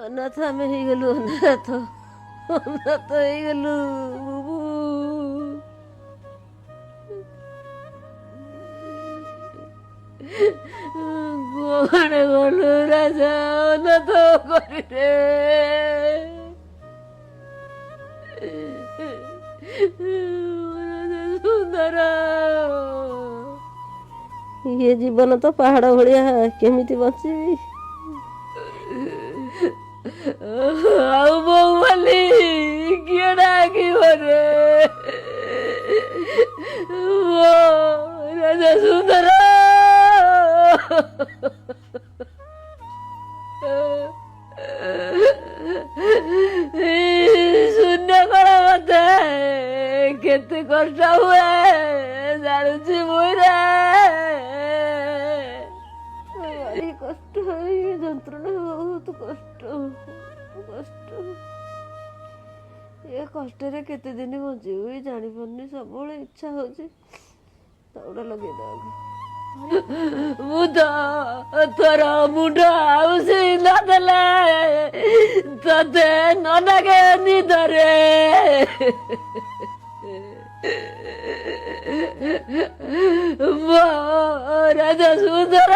ଅନାଥ ଆମେ ହେଇଗଲୁ, ଅନାଥ ଅନାଥ ହେଇଗଲୁ ବୁବୁ। କୁଆଡ଼େ ଗଲୁ ରାଜା, ଅନାଥ କରିରେ। ସୁନ୍ଦର, ଇଏ ଜୀବନ ତ ପାହାଡ଼ ଭଳିଆ, କେମିତି ବଞ୍ଚିବି? ଆଉ ବୋଉ ବୋଲି କିଏ ଡାକିବ ରେ? ରାଜା ସୁନ୍ଦର, ଶୂନ୍ୟ କଣ ମତେ କେତେ କଷ୍ଟ ହୁଏ ଜାଣୁଛି ମୁଇଁରେ। ଭାରି କଷ୍ଟ, ଯନ୍ତ୍ରଣା ବହୁତ କଷ୍ଟ କଷ୍ଟ। ଏ କଷ୍ଟରେ କେତେ ଦିନ ବଞ୍ଚିବି ଜାଣିପାରୁନି। ସବୁବେଳେ ଇଚ୍ଛା ହଉଛି ଦୌଡ଼ା ଲଗେଇଦେବାକୁ। ମୁଁ ତ ତୋର ମୁଣ୍ଡ ଆଉସି ନଦେଲେ ତତେ ନ ଡାକେ ନିଦରେ। ମୋ ରାଜା ସୁନ୍ଦର,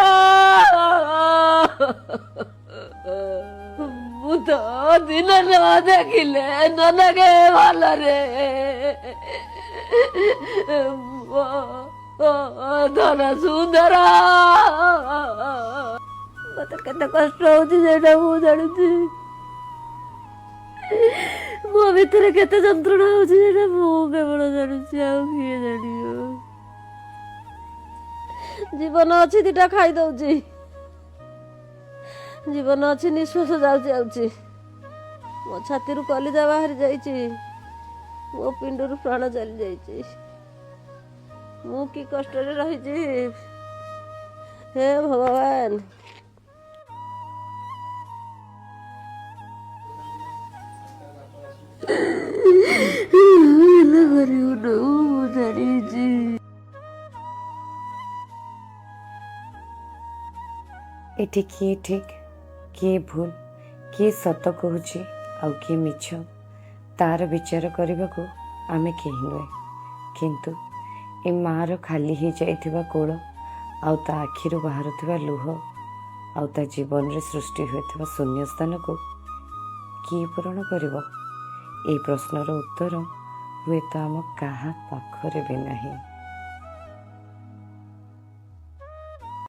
ମୁଁ ତ ଦିନ ନ ଦେଖିଲେ ନ ଲାଗେ ଭଲରେ। ଧନ ସୁନ୍ଦର, ମତେ କେତେ କଷ୍ଟ ହଉଛି ସେଇଟା ମୁଁ ଜାଣୁଛି। ମୋ ଭିତରେ କେତେ ଯନ୍ତ୍ରଣା ହଉଛି ସେଇଟା ମୁଁ କେବଳ ଜାଣୁଛି, ଆଉ କିଏ ଜାଣିବ? ଜୀବନ ଅଛି ଦିଟା ଖାଇଦଉଛି, ଜୀବନ ଅଛି ନିଶ୍ୱାସ ଯାଉଛି ଆଉଛି। ମୋ ଛାତିରୁ କଲିଜା ବାହାରି ଯାଇଛି, ମୋ ପିଣ୍ଡରୁ ପ୍ରାଣ ଚାଲି ଯାଇଛି। ମୁଁ କି କଷ୍ଟରେ ରହିଛି, ହେ ଭଗବାନ। ଏଠି କିଏ ଠିକ୍ କିଏ ଭୁଲ, କିଏ ସତ କହୁଛି ଆଉ କିଏ ମିଛ, ତାର ବିଚାର କରିବାକୁ ଆମେ କେହି ନୁହେଁ। କିନ୍ତୁ ଏ ମାଆର ଖାଲି ହେଇଯାଇଥିବା କୋଳ, ଆଉ ତା ଆଖିରୁ ବାହାରୁଥିବା ଲୁହ, ଆଉ ତା ଜୀବନରେ ସୃଷ୍ଟି ହୋଇଥିବା ଶୂନ୍ୟସ୍ଥାନକୁ କିଏ ପୂରଣ କରିବ? ଏହି ପ୍ରଶ୍ନର ଉତ୍ତର ହୁଏତ ଆମ କାହା ପାଖରେ ବି ନାହିଁ।